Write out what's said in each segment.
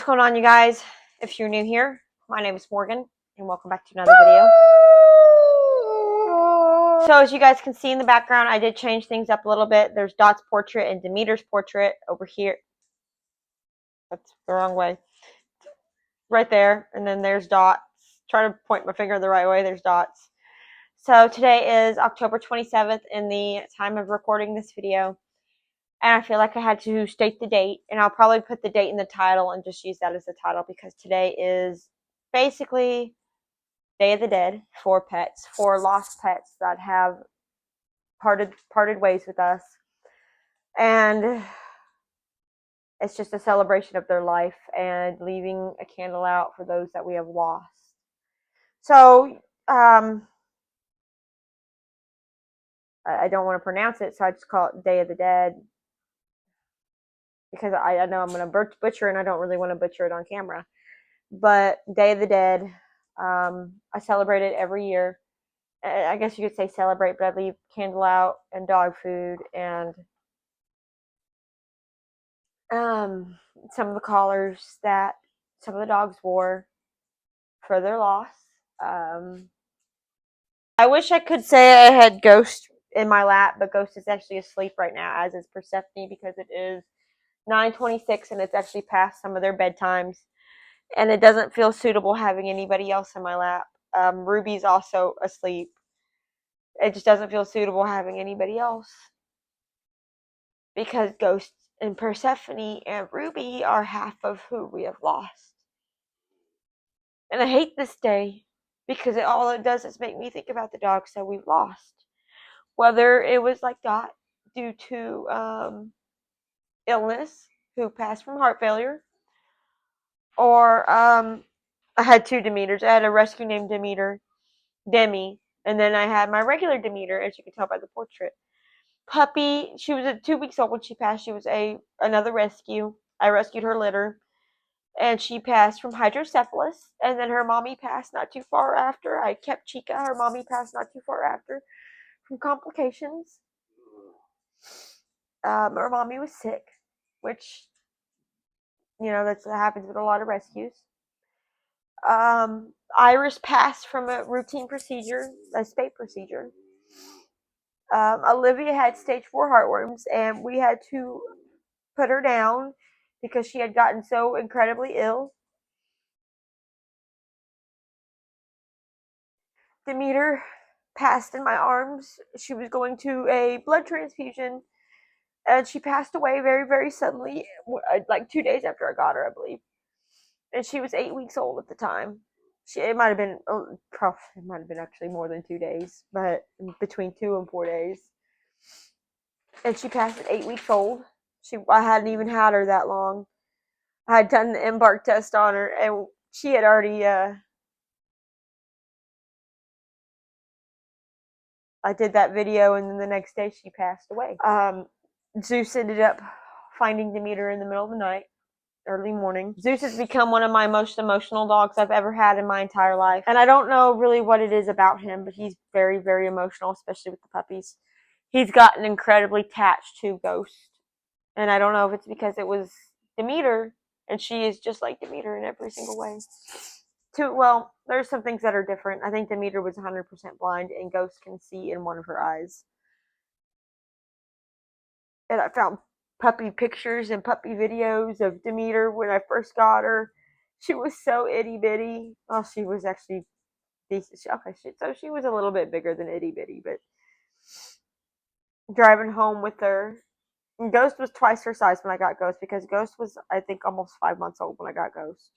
What's going on, you guys? If you're new here, my name is Morgan and welcome back to another video. So as you guys can see in the background, I did change things up a little bit. There's Dot's portrait and Demeter's portrait over here. That's the wrong way. Right there. And then there's Dot's. Try to point my finger the right way. There's Dot's. So today is October 27th in the time of recording this video. And I feel like I had to state the date, and I'll probably put the date in the title and just use that as the title because today is basically Day of the Dead for pets, for lost pets that have parted ways with us. And it's just a celebration of their life and leaving a candle out for those that we have lost. So, I don't want to pronounce it, so I just call it Day of the Dead. Because I know I'm going to butcher it and I don't really want to butcher it on camera. But Day of the Dead, I celebrate it every year. I guess you could say celebrate, but I leave candle out and dog food and some of the collars that some of the dogs wore for their loss. I wish I could say I had Ghost in my lap, but Ghost is actually asleep right now, as is Persephone, because it is 9:26 and it's actually past some of their bedtimes, and it doesn't feel suitable having anybody else in my lap. Ruby's also asleep. It just doesn't feel suitable having anybody else because Ghost and Persephone and Ruby are half of who we have lost. And I hate this day because all it does is make me think about the dogs that we've lost. Whether it was like Dot due to illness, who passed from heart failure, or I had two Demeters. I had a rescue named Demi, and then I had my regular Demeter, as you can tell by the portrait. Puppy, she was 2 weeks old when she passed. She was another rescue. I rescued her litter, and she passed from hydrocephalus, and then her mommy passed not too far after. I kept Chica. Her mommy passed not too far after from complications. Her mommy was sick, which, that happens with a lot of rescues. Iris passed from a routine procedure, a spay procedure. Olivia had stage 4 heartworms, and we had to put her down because she had gotten so incredibly ill. Demeter passed in my arms. She was going to a blood transfusion, and she passed away very, very suddenly, like 2 days after I got her, I believe. And she was 8 weeks old at the time. It might have been actually more than 2 days, but between 2 and 4 days. And she passed at 8 weeks old. I hadn't even had her that long. I had done the embark test on her, and she had already. I did that video, and then the next day she passed away. Zeus ended up finding Demeter in the middle of the night, early morning. Zeus has become one of my most emotional dogs I've ever had in my entire life. And I don't know really what it is about him, but he's very, very emotional, especially with the puppies. He's gotten incredibly attached to Ghost. And I don't know if it's because it was Demeter, and she is just like Demeter in every single way. Well, there's some things that are different. I think Demeter was 100% blind, and Ghost can see in one of her eyes. And I found puppy pictures and puppy videos of Demeter when I first got her. She was so itty bitty. Well, she was actually decent. Okay, so she was a little bit bigger than itty bitty, but driving home with her. And Ghost was twice her size when I got Ghost, because Ghost was, I think, almost 5 months old when I got Ghost.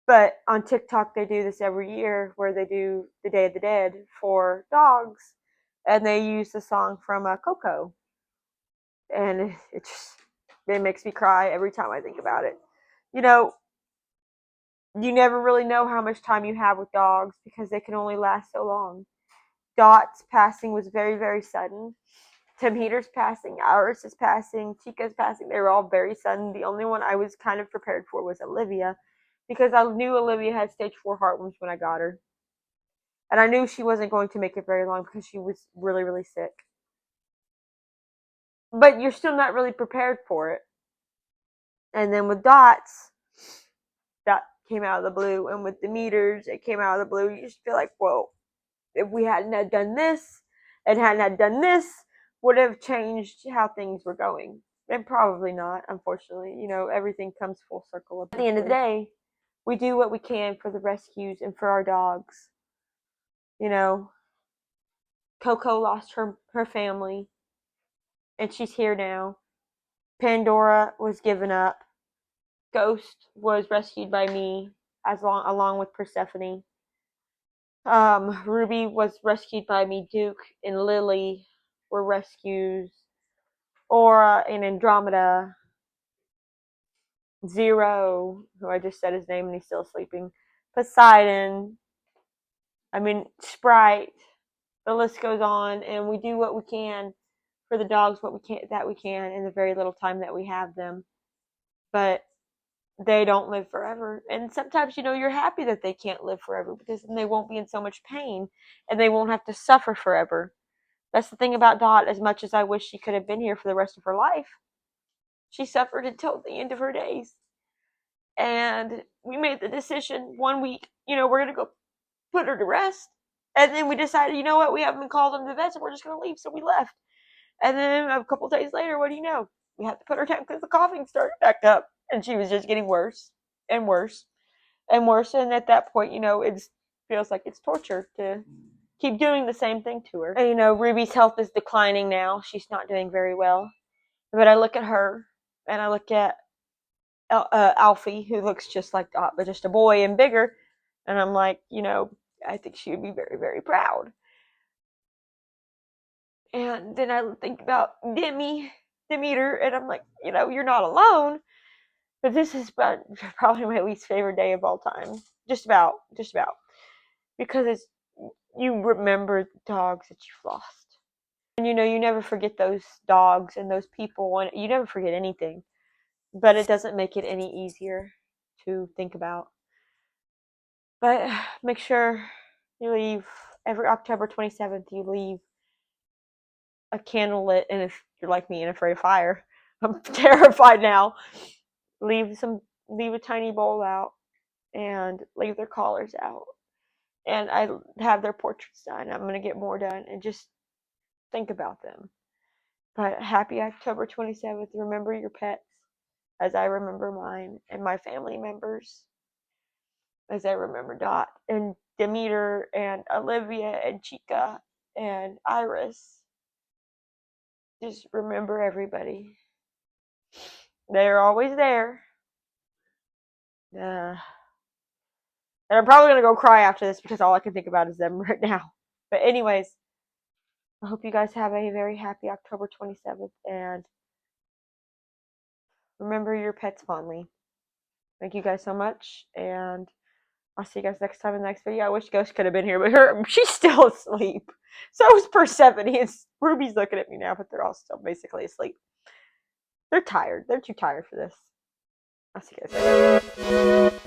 But on TikTok, they do this every year where they do the Day of the Dead for dogs, and they use the song from Coco. And it makes me cry every time I think about it. You never really know how much time you have with dogs because they can only last so long. Dot's passing was very, very sudden. Demeter's passing, Iris's passing, Chica's passing. They were all very sudden. The only one I was kind of prepared for was Olivia, because I knew Olivia had stage 4 heartworms when I got her. And I knew she wasn't going to make it very long because she was really, really sick. But you're still not really prepared for it. And then with Dots, that came out of the blue. And with Demeters, it came out of the blue. You just feel like, whoa, if we hadn't had done this and hadn't had done this, would have changed how things were going. And probably not, unfortunately. You know, everything comes full circle. At the end of the day, we do what we can for the rescues and for our dogs. You know, Coco lost her family, and she's here now. Pandora was given up. Ghost was rescued by me, along with Persephone. Ruby was rescued by me. Duke and Lily were rescues. Aura and Andromeda. Zero, who I just said his name and he's still sleeping. Poseidon. I mean, Sprite. The list goes on, and we do what we can for the dogs, what we can in the very little time that we have them. But they don't live forever. And sometimes, you know, you're happy that they can't live forever because then they won't be in so much pain and they won't have to suffer forever. That's the thing about Dot. As much as I wish she could have been here for the rest of her life, she suffered until the end of her days. And we made the decision one week, you know, we're going to go put her to rest. And then we decided, you know what, we haven't been called into the vet, so we're just going to leave. So we left. And then a couple days later, what do you know? We had to put her down because the coughing started back up. And she was just getting worse and worse and worse. And at that point, you know, it feels like it's torture to keep doing the same thing to her. And, you know, Ruby's health is declining now. She's not doing very well. But I look at her and I look at Alfie, who looks just like Dot, but just a boy and bigger. And I'm like, you know, I think she would be very, very proud. And then I think about Demeter, and I'm like, you know, you're not alone. But this is probably my least favorite day of all time. Just about. Because you remember the dogs that you've lost. And you know, you never forget those dogs and those people, and you never forget anything. But it doesn't make it any easier to think about. But make sure you leave every October 27th, you leave a candle lit, and if you're like me and afraid of fire, I'm terrified now. Leave a tiny bowl out and leave their collars out. And I have their portraits done. I'm going to get more done and just think about them. But happy October 27th. Remember your pets as I remember mine, and my family members as I remember Dot and Demeter and Olivia and Chica and Iris. Just remember everybody. They're always there. And I'm probably going to go cry after this because all I can think about is them right now. But anyways, I hope you guys have a very happy October 27th, and remember your pets fondly. Thank you guys so much, and I'll see you guys next time in the next video. I wish Ghost could have been here, but she's still asleep. So is Persephone, and Ruby's looking at me now, but they're all still basically asleep. They're tired. They're too tired for this. I'll see you guys later.